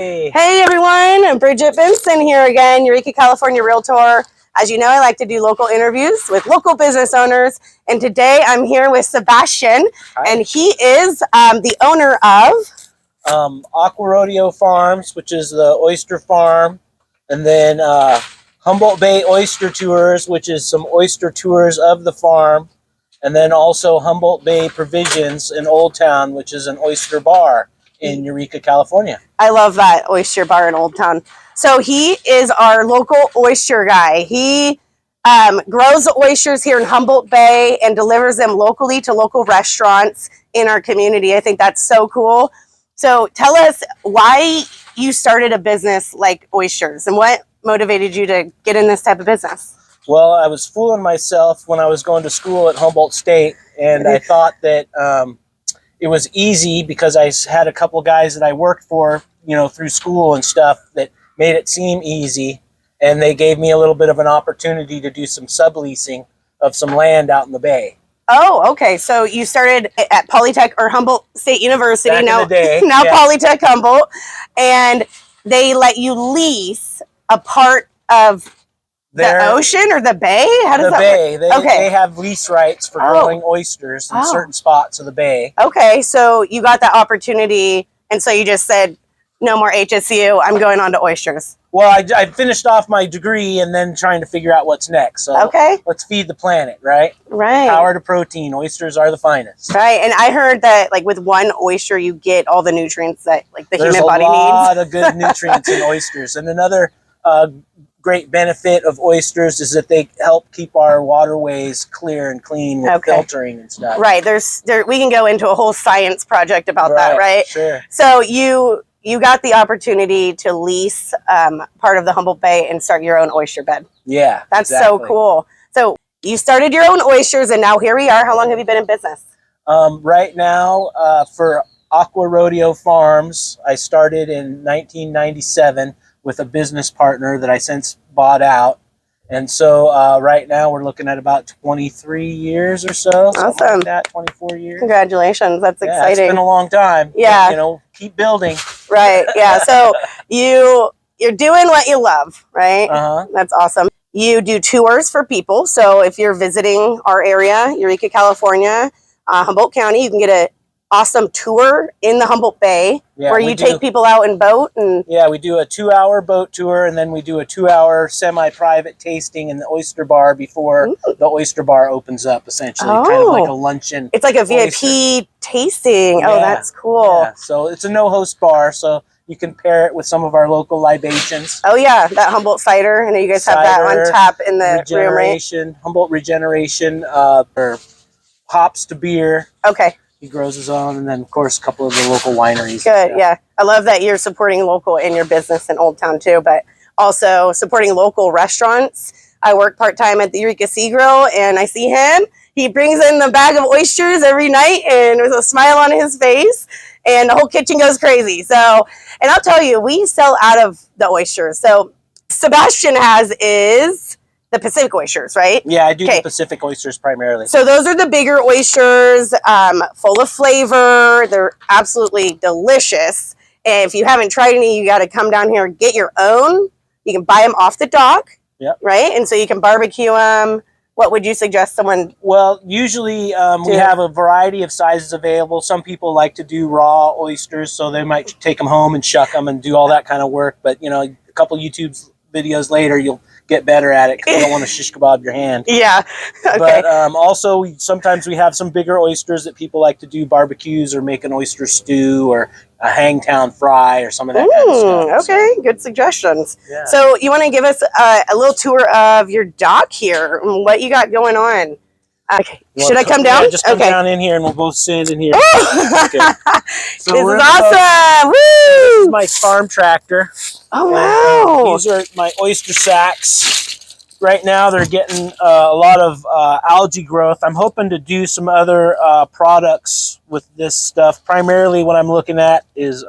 Hey everyone, I'm Bridget Benson here again, Eureka, California Realtor. As you know, I like to do local interviews with local business owners, and today I'm here with Sebastian. Hi. And he is the owner of Aqua Rodeo Farms, which is the oyster farm, and then Humboldt Bay Oyster Tours, which is some oyster tours of the farm, and then also Humboldt Bay Provisions in Old Town, which is an oyster bar in Eureka, California. I love that oyster bar in Old Town. So he is our local oyster guy. He grows the oysters here in Humboldt Bay and delivers them locally to local restaurants in our community. I think that's so cool. So tell us why you started a business like oysters and what motivated you to get in this type of business. Well, I was fooling myself when I was going to school at Humboldt State, and I thought that it was easy because I had a couple guys that I worked for, you know, through school and stuff that made it seem easy. And they gave me a little bit of an opportunity to do some subleasing of some land out in the bay. Oh, okay. So you started at Polytech or Humboldt State University, Back in the day, now yeah. Polytech Humboldt, and they let you lease a part of the ocean or the bay? How does that work? They have lease rights for growing oysters in certain spots of the bay. Okay, so you got that opportunity, and so you just said, no more HSU, I'm going on to oysters. Well, I finished off my degree and then trying to figure out what's next. So let's feed the planet, right? Right. Power to protein. Oysters are the finest. Right, and I heard that like with one oyster, you get all the nutrients that like the human body needs. There's a lot of good nutrients in oysters. And another great benefit of oysters is that they help keep our waterways clear and clean with filtering and stuff. Right. We can go into a whole science project about that, right? Sure. So you got the opportunity to lease part of the Humboldt Bay and start your own oyster bed. Yeah, that's so cool. So you started your own oysters, and now here we are. How long have you been in business? Right now, for Aqua Rodeo Farms, I started in 1997 with a business partner that I since bought out. And so right now we're looking at about 23 years or so. Awesome. Like that, 24 years. Congratulations. That's exciting. It's been a long time. Yeah. But, you know, keep building. Right. Yeah. So you're doing what you love, right? Uh-huh. That's awesome. You do tours for people. So if you're visiting our area, Eureka, California, Humboldt County, you can get an awesome tour in the Humboldt Bay where you take people out in boat. And yeah, we do a 2-hour boat tour, and then we do a 2-hour semi-private tasting in the oyster bar before the oyster bar opens up, essentially. Kind of like a luncheon. It's like a VIP tasting. Oh, that's cool. Yeah. So it's a no-host bar, so you can pair it with some of our local libations. Oh, yeah, that Humboldt cider. I know you guys have that on tap in the room, right? Humboldt Regeneration, or hops to beer. Okay. He grows his own, and then, of course, a couple of the local wineries. Good, yeah. I love that you're supporting local in your business in Old Town, too, but also supporting local restaurants. I work part-time at the Eureka Sea Grill, and I see him. He brings in the bag of oysters every night, and with a smile on his face, and the whole kitchen goes crazy. So, and I'll tell you, we sell out of the oysters. So Sebastian is the Pacific oysters, right? Yeah, I do the Pacific oysters primarily. So those are the bigger oysters, full of flavor. They're absolutely delicious. And if you haven't tried any, you got to come down here and get your own. You can buy them off the dock, right? And so you can barbecue them. What would you suggest someone? Well, usually we have a variety of sizes available. Some people like to do raw oysters, so they might take them home and shuck them and do all that kind of work. But, you know, a couple YouTube videos later, you'll get better at it because you don't want to shish kebab your hand. Yeah. Okay. But also, sometimes we have some bigger oysters that people like to do barbecues or make an oyster stew or a hangtown fry or some of that kind of stuff. Okay, good suggestions. Yeah. So you want to give us a little tour of your dock here and what you got going on? Okay. Should I come down? Yeah, just come down in here and we'll both stand in here. Okay. So this is awesome. Woo! This is my farm tractor. Oh, wow. These are my oyster sacks. Right now they're getting a lot of algae growth. I'm hoping to do some other products with this stuff. Primarily what I'm looking at is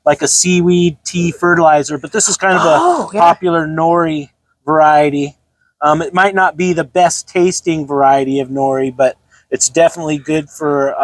like a seaweed tea fertilizer, but this is kind of a popular nori variety. It might not be the best tasting variety of nori, but it's definitely good for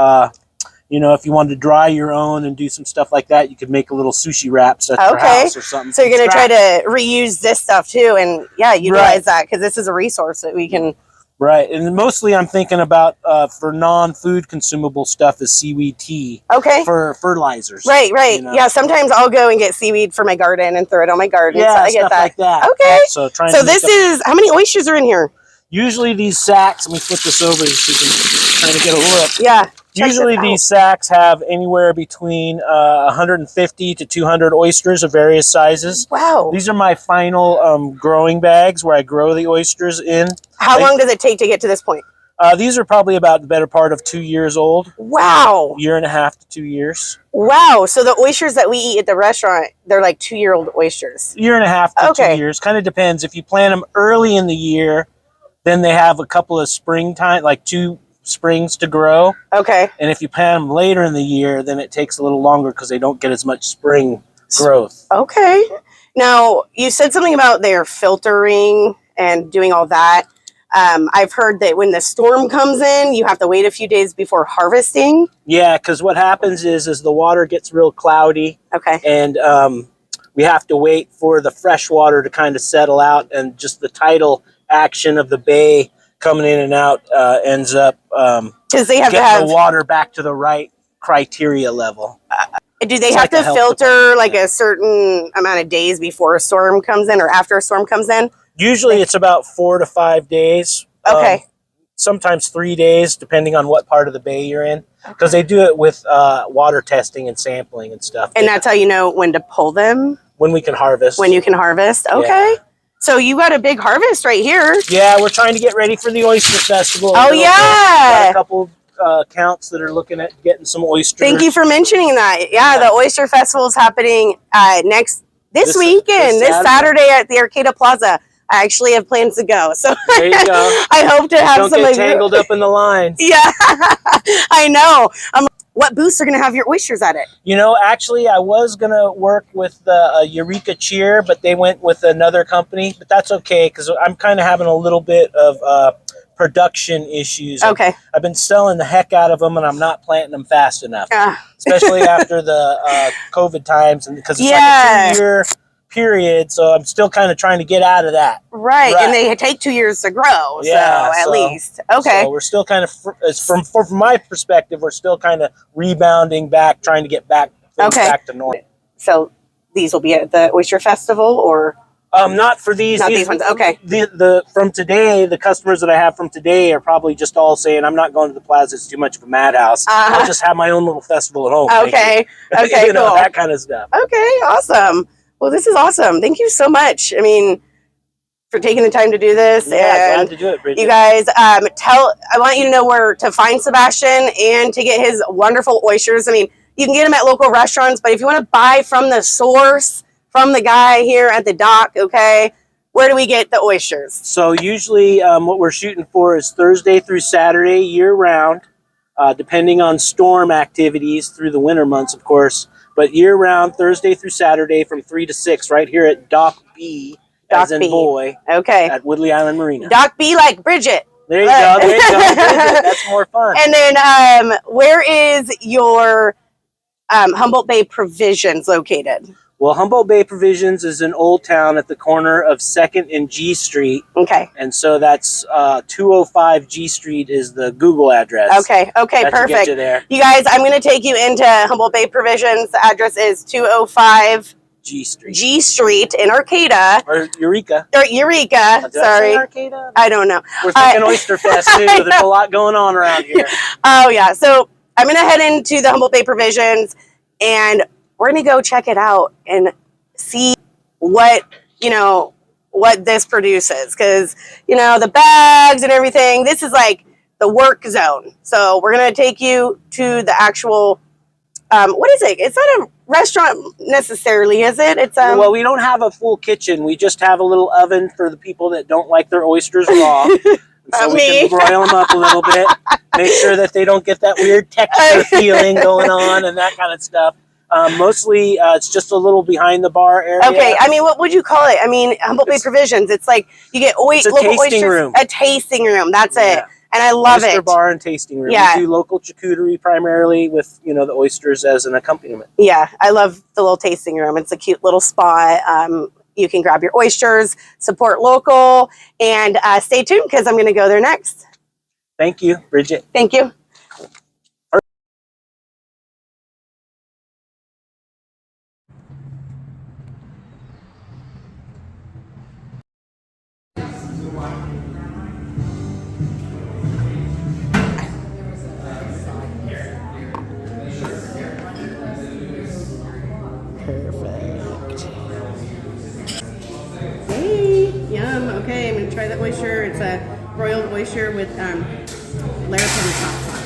You know, if you wanted to dry your own and do some stuff like that, you could make a little sushi wraps at your house or something. So you're going to try to reuse this stuff too, and yeah, utilize that, because this is a resource that we can. Right, and mostly I'm thinking about for non-food consumable stuff is seaweed tea. Okay. For fertilizers. Right. You know? Yeah, sometimes I'll go and get seaweed for my garden and throw it on my garden. Yeah, so I get stuff that. like that. Okay. So this is, how many oysters are in here? Usually these sacks, let me flip this over so you can kind of get a look. Yeah. Usually these sacks have anywhere between 150 to 200 oysters of various sizes. Wow. These are my final growing bags where I grow the oysters in. How long does it take to get to this point? These are probably about the better part of 2 years old. Wow. Year and a half to 2 years. Wow. So the oysters that we eat at the restaurant, they're like 2-year-old oysters. Year and a half to 2 years. Kind of depends. If you plant them early in the year, then they have a couple of springtime, like 2 springs to grow. Okay. And if you plant them later in the year, then it takes a little longer because they don't get as much spring growth. Okay. Now, you said something about their filtering and doing all that. I've heard that when the storm comes in, you have to wait a few days before harvesting. Yeah, because what happens is the water gets real cloudy. Okay. And we have to wait for the fresh water to kind of settle out, and just the tidal action of the bay coming in and out ends up because they have to have the water back to the right criteria level. Do they have to filter like a certain amount of days before a storm comes in or after a storm comes in? Usually it's about 4 to 5 days. Okay. Sometimes 3 days, depending on what part of the bay you're in, because they do it with water testing and sampling and stuff. And that's how you know when to pull them? When we can harvest. When you can harvest. Okay. Yeah. So you got a big harvest right here. Yeah, we're trying to get ready for the Oyster Festival. Oh, yeah. Got a couple accounts that are looking at getting some oysters. Thank you for mentioning that. Yeah, the Oyster Festival is happening this weekend, this Saturday at the Arcata Plaza. I actually have plans to go, so there you go. I hope to have Don't some get tangled up in the lines. Yeah, I know. What booths are going to have your oysters at it? You know, actually, I was going to work with the Eureka Cheer, but they went with another company. But that's okay, because I'm kind of having a little bit of production issues. Okay. I've been selling the heck out of them, and I'm not planting them fast enough, especially after the COVID times, and because it's like a 2-year period, so I'm still kind of trying to get out of that. Right, and they take 2 years to grow, so at least. Okay. So we're still kind of, from my perspective, we're still kind of rebounding back, trying to get back to normal. So these will be at the Oyster Festival, or? Not for these. Not these ones, okay. From today, the customers that I have from today are probably just all saying, I'm not going to the plaza, it's too much of a madhouse. I'll just have my own little festival at home. Okay, okay, you know, that kind of stuff. Okay, awesome. Well, this is awesome. Thank you so much. I mean, for taking the time to do this. Yeah, glad to do it, Bridget. You guys, I want you to know where to find Sebastian and to get his wonderful oysters. I mean, you can get them at local restaurants, but if you want to buy from the source, from the guy here at the dock, okay, where do we get the oysters? So usually what we're shooting for is Thursday through Saturday, year-round, depending on storm activities through the winter months, of course. But year-round, Thursday through Saturday from 3 to 6, right here at Dock B, as in boy, at Woodley Island Marina. Dock B like Bridget. There you go, Bridget. That's more fun. And then where is your Humboldt Bay Provisions located? Well, Humboldt Bay Provisions is in Old Town at the corner of 2nd and G Street. Okay. And so that's 205 G Street is the Google address. Okay, perfect. Get you there. You guys, I'm going to take you into Humboldt Bay Provisions. The address is 205 G Street. G Street in Arcata. Or Eureka. Or Eureka. Sorry. Arcata? I don't know. We're thinking Oyster Fest too. There's a lot going on around here. Oh, yeah. So I'm going to head into the Humboldt Bay Provisions, and we're going to go check it out and see what this produces. Because, the bags and everything, this is like the work zone. So we're going to take you to the actual, what is it? It's not a restaurant necessarily, is it? It's Well, we don't have a full kitchen. We just have a little oven for the people that don't like their oysters raw. So we can broil them up a little bit, make sure that they don't get that weird texture feeling going on and that kind of stuff. Mostly, it's just a little behind the bar area. Okay, I mean, what would you call it? I mean, Humboldt Bay Provisions. It's like you get local oysters. Room. A tasting room. That's it. And I love Oyster it. bar and tasting room. Yeah. We do local charcuterie primarily with, you know, the oysters as an accompaniment. Yeah, I love the little tasting room. It's a cute little spot. You can grab your oysters, support local, and stay tuned because I'm going to go there next. Thank you, Bridget. Thank you. Perfect. Hey, yum. Okay, I'm going to try the oyster. It's a broiled oyster with larapin sauce on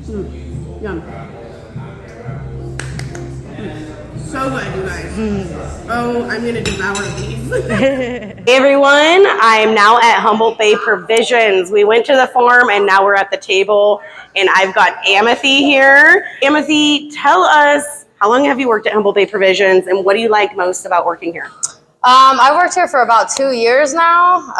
it. Yum. So good, you guys. Oh, I'm going to devour these. Hey everyone, I'm now at Humboldt Bay Provisions. We went to the farm and now we're at the table and I've got Amity here. Amity, tell us, how long have you worked at Humboldt Bay Provisions and what do you like most about working here? I've worked here for about 2 years now,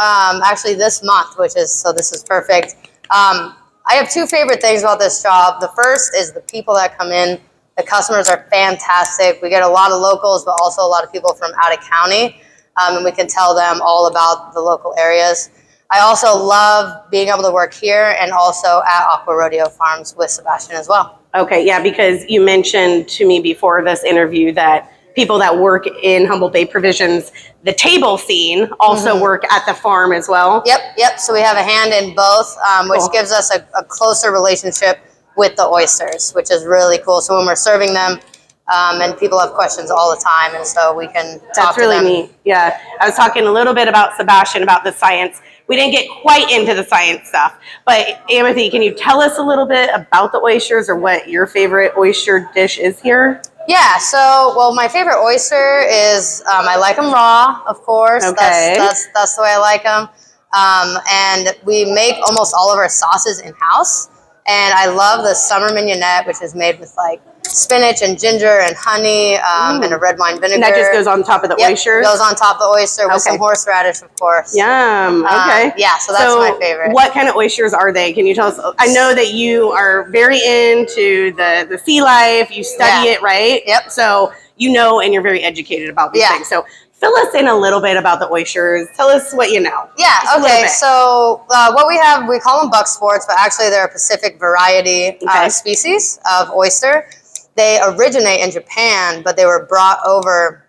actually this month, so this is perfect. I have two favorite things about this job. The first is the people that come in. The customers are fantastic. We get a lot of locals, but also a lot of people from out of county, and we can tell them all about the local areas. I also love being able to work here and also at Aqua Rodeo Farms with Sebastian as well. Okay, yeah, because you mentioned to me before this interview that people that work in Humboldt Bay Provisions, the table scene, also work at the farm as well. Yep. So we have a hand in both, which gives us a closer relationship with the oysters, which is really cool. So when we're serving them, and people have questions all the time, and so we can talk to them. That's really neat. Yeah, I was talking a little bit about Sebastian, about the science. We didn't get quite into the science stuff, but Amity, can you tell us a little bit about the oysters or what your favorite oyster dish is here? Yeah, well, my favorite oyster is, I like them raw, of course. Okay. That's the way I like them. And we make almost all of our sauces in-house. And I love the summer mignonette, which is made with like spinach and ginger and honey and a red wine vinegar. And that just goes on top of the oysters? Goes on top of the oyster with some horseradish, of course. Yum. Okay. Yeah, so that's my favorite. What kind of oysters are they? Can you tell us? I know that you are very into the sea life. You study it, right? Yep. So you know, and you're very educated about these things. So fill us in a little bit about the oysters. Tell us what you know. Yeah, okay. So what we have, we call them buck sports, but actually they're a Pacific variety species of oyster. They originate in Japan, but they were brought over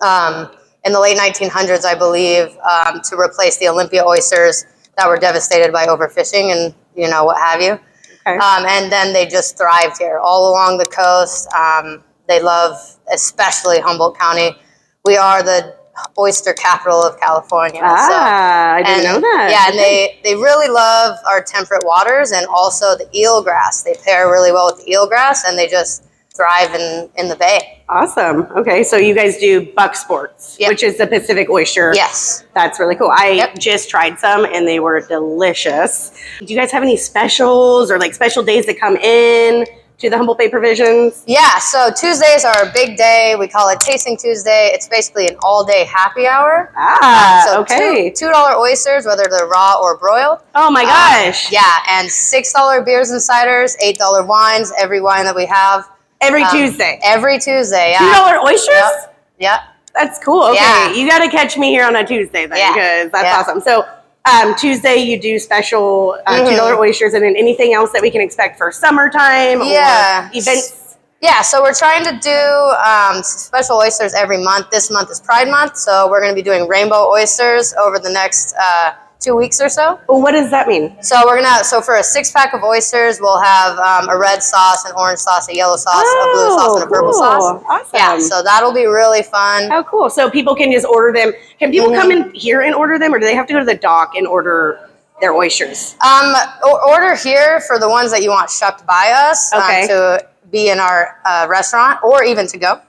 in the late 1900s, I believe, to replace the Olympia oysters that were devastated by overfishing and, you know, what have you. Okay. And then they just thrived here all along the coast. They love, especially Humboldt County. We are the oyster capital of California. I didn't know that. Yeah, and they really love our temperate waters and also the eelgrass. They pair really well with the eelgrass, and they just thrive in the bay. Awesome. Okay, so you guys do buck sports, which is the Pacific oyster. Yes. That's really cool. I just tried some, and they were delicious. Do you guys have any specials or like special days that come in to the Humboldt Bay Provisions? Yeah, so Tuesdays are a big day. We call it Tasting Tuesday. It's basically an all-day happy hour. Okay. $2 oysters, whether they're raw or broiled. Oh my gosh. Yeah, and $6 beers and ciders, $8 wines, every wine that we have. Every Tuesday? Every Tuesday, yeah. $2 oysters? Yep. That's cool. Okay, you got to catch me here on a Tuesday then, because that's awesome. So Tuesday you do special $2 oysters, and then anything else that we can expect for summertime or events? Yeah, so we're trying to do special oysters every month. This month is Pride Month, so we're going to be doing rainbow oysters over the next 2 weeks or so. Well, what does that mean? So so for a 6-pack of oysters, we'll have a red sauce, an orange sauce, a yellow sauce, a blue sauce, and a purple sauce. Awesome. Yeah, so that'll be really fun. Oh, cool. So people can just order them. Can people come in here and order them, or do they have to go to the dock and order their oysters? Order here for the ones that you want shucked by us to be in our restaurant, or even to go.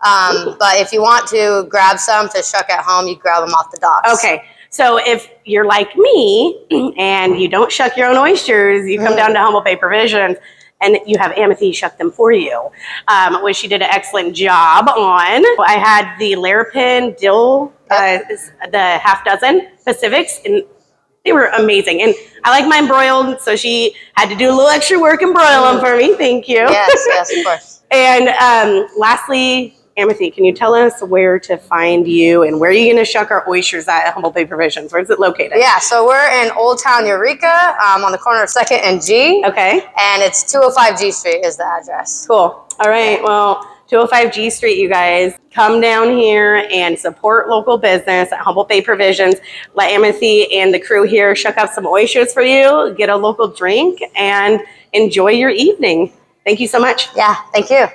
But if you want to grab some to shuck at home, you grab them off the docks. Okay. So if you're like me and you don't shuck your own oysters, you come down to Humboldt Bay Provisions and you have Amity shuck them for you, which she did an excellent job on. I had the Larapin dill, the half dozen Pacifics, and they were amazing. And I like mine broiled, so she had to do a little extra work and broil them for me. Thank you. Yes, of course. And lastly, Amity, can you tell us where to find you and where are you going to shuck our oysters at Humboldt Bay Provisions? Where is it located? Yeah, so we're in Old Town Eureka on the corner of 2nd and G. Okay. And it's 205 G Street is the address. Cool. All right. Well, 205 G Street, you guys. Come down here and support local business at Humboldt Bay Provisions. Let Amity and the crew here shuck up some oysters for you, get a local drink, and enjoy your evening. Thank you so much. Yeah, thank you.